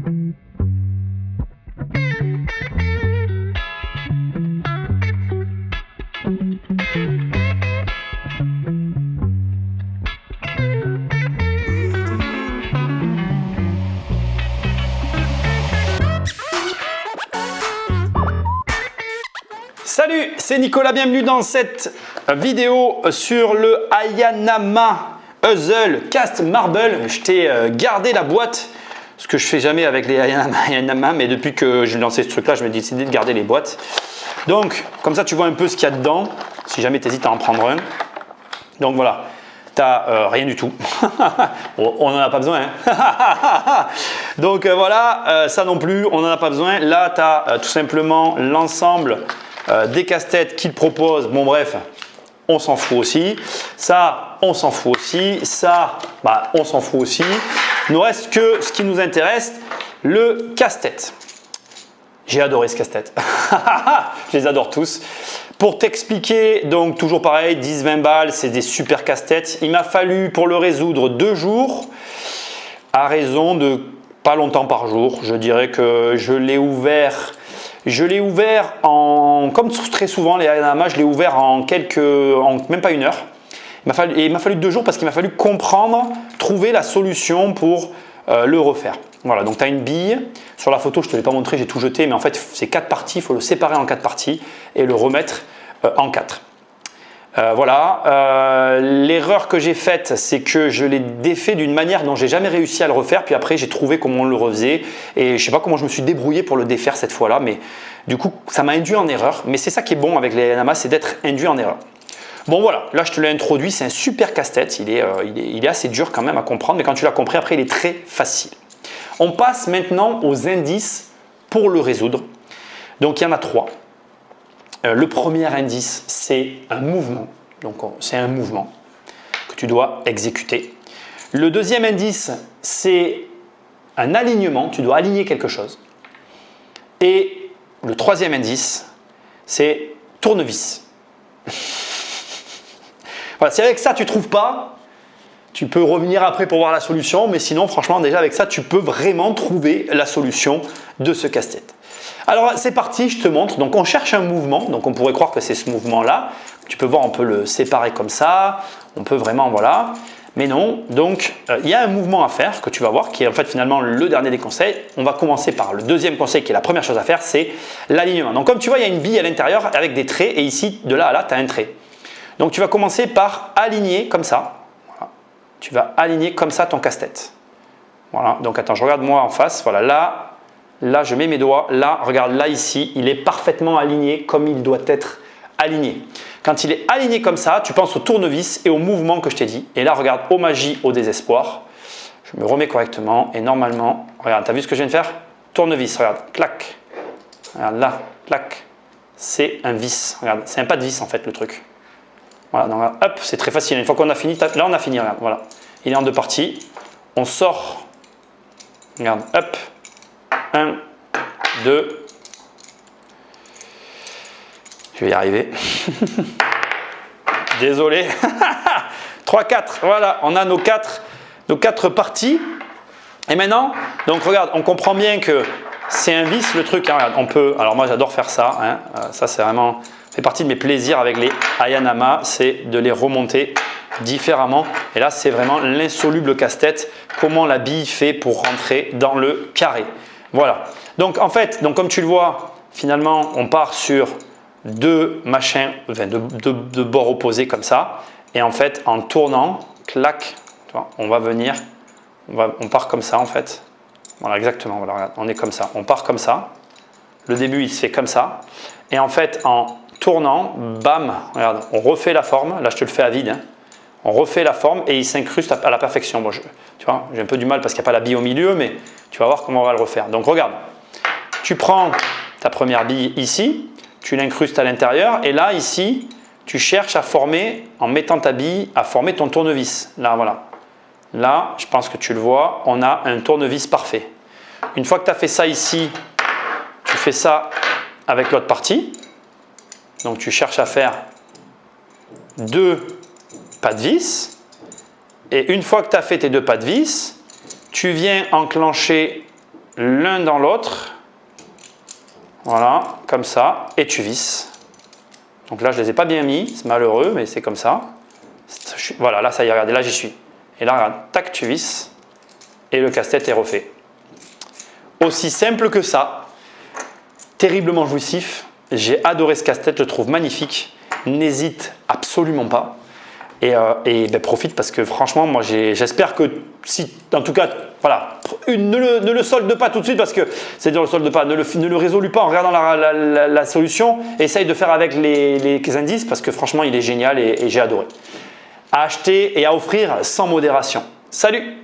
Salut, c'est Nicolas, bienvenue dans cette vidéo sur le Ayanama Hustle Cast Marble. Je t'ai gardé la boîte, ce que je fais jamais avec les Ayanama, mais depuis que j'ai lancé ce truc là, je me suis décidé de garder les boîtes. Donc, comme ça tu vois un peu ce qu'il y a dedans, si jamais tu hésites à en prendre un. Donc voilà, tu n'as rien du tout, on n'en a pas besoin. Hein. Donc voilà, ça non plus, on n'en a pas besoin. Là, tu as tout simplement l'ensemble des casse-têtes qu'il propose. Bon bref, on s'en fout aussi. Ça, on s'en fout aussi. Ça, bah, on s'en fout aussi. Il nous reste que ce qui nous intéresse, le casse-tête. J'ai adoré ce casse-tête. Je les adore tous. Pour t'expliquer, donc toujours pareil, 10-20 balles, c'est des super casse-têtes. Il m'a fallu pour le résoudre 2 jours à raison de pas longtemps par jour. Je dirais que je l'ai ouvert en, comme très souvent les Ayanama, je l'ai ouvert en même pas 1 heure. Il m'a fallu 2 jours parce qu'il m'a fallu comprendre, trouver la solution pour le refaire. Voilà, donc tu as une bille. Sur la photo, je ne te l'ai pas montré, j'ai tout jeté, mais en fait, c'est 4 parties. Il faut le séparer en 4 parties et le remettre en 4. Voilà, l'erreur que j'ai faite, c'est que je l'ai défait d'une manière dont j'ai jamais réussi à le refaire. Puis après, j'ai trouvé comment on le refaisait et je sais pas comment je me suis débrouillé pour le défaire cette fois-là, mais du coup, ça m'a induit en erreur. Mais c'est ça qui est bon avec les Ayanama, c'est d'être induit en erreur. Bon voilà, là je te l'ai introduit, c'est un super casse-tête. Il est assez dur quand même à comprendre, mais quand tu l'as compris, après il est très facile. On passe maintenant aux indices pour le résoudre. Donc il y en a 3. Le premier indice, c'est un mouvement. Donc, c'est un mouvement que tu dois exécuter. Le deuxième indice, c'est un alignement. Tu dois aligner quelque chose. Et le troisième indice, c'est tournevis. Voilà, si avec ça, tu ne trouves pas, tu peux revenir après pour voir la solution. Mais sinon, franchement, déjà avec ça, tu peux vraiment trouver la solution de ce casse-tête. Alors c'est parti, je te montre. Donc on cherche un mouvement, donc on pourrait croire que c'est ce mouvement-là. Tu peux voir, on peut le séparer comme ça, on peut vraiment, voilà. Mais non, donc il y a un mouvement à faire que tu vas voir, qui est en fait finalement le dernier des conseils. On va commencer par le deuxième conseil, qui est la première chose à faire, c'est l'alignement. Donc comme tu vois, il y a une bille à l'intérieur avec des traits, et ici, de là à là, tu as un trait. Donc tu vas commencer par aligner comme ça. Voilà. Tu vas aligner comme ça ton casse-tête. Voilà, donc attends, je regarde moi en face, voilà, là, je mets mes doigts. Là, regarde, là, ici, il est parfaitement aligné comme il doit être aligné. Quand il est aligné comme ça, tu penses au tournevis et au mouvement que je t'ai dit. Et là, regarde, au magie, au désespoir. Je me remets correctement et normalement, regarde, tu as vu ce que je viens de faire? Tournevis, regarde, clac. Regarde là, clac. C'est un vis. Regarde, c'est un pas de vis en fait le truc. Voilà, donc hop, c'est très facile. Une fois qu'on a fini, là, on a fini, regarde, voilà. Il est en 2 parties. On sort. Regarde, hop. 1, 2, je vais y arriver. Désolé. 3, 4, voilà, on a nos 4 parties. Et maintenant, donc regarde, on comprend bien que c'est un vis le truc. Hein, regarde, on peut, alors moi j'adore faire ça. Hein, ça c'est vraiment, fait partie de mes plaisirs avec les Ayanama, c'est de les remonter différemment. Et là c'est vraiment l'insoluble casse-tête. Comment la bille fait pour rentrer dans le carré. Voilà, donc en fait, donc comme tu le vois, finalement on part sur 2 machins, enfin de bords opposés comme ça, et en fait en tournant, clac, tu vois, on va venir, on part comme ça en fait, voilà exactement, voilà, regarde, on est comme ça, on part comme ça, le début il se fait comme ça, et en fait en tournant, bam, regarde, on refait la forme, là je te le fais à vide, hein. On refait la forme et il s'incruste à la perfection. Bon, tu vois, j'ai un peu du mal parce qu'il n'y a pas la bille au milieu, mais tu vas voir comment on va le refaire. Donc regarde, tu prends ta première bille ici, tu l'incrustes à l'intérieur et là, ici, tu cherches à former, en mettant ta bille, à former ton tournevis. Là, voilà. Là, je pense que tu le vois, on a un tournevis parfait. Une fois que tu as fait ça ici, tu fais ça avec l'autre partie. Donc tu cherches à faire 2 pas de vis. Et une fois que tu as fait tes 2 pas de vis, tu viens enclencher l'un dans l'autre. Voilà, comme ça, et tu visses. Donc là, je ne les ai pas bien mis, c'est malheureux, mais c'est comme ça. Voilà, là, ça y est, regardez, là, j'y suis. Et là, regarde, tac, tu visses, et le casse-tête est refait. Aussi simple que ça, terriblement jouissif. J'ai adoré ce casse-tête, je le trouve magnifique. N'hésite absolument pas. Et ben, profite parce que franchement, moi j'espère que si, en tout cas, voilà, ne le solde pas tout de suite parce que c'est-à-dire le solde pas, ne le résolue pas en regardant la solution. Essaye de faire avec les indices parce que franchement, il est génial et j'ai adoré. À acheter et à offrir sans modération. Salut!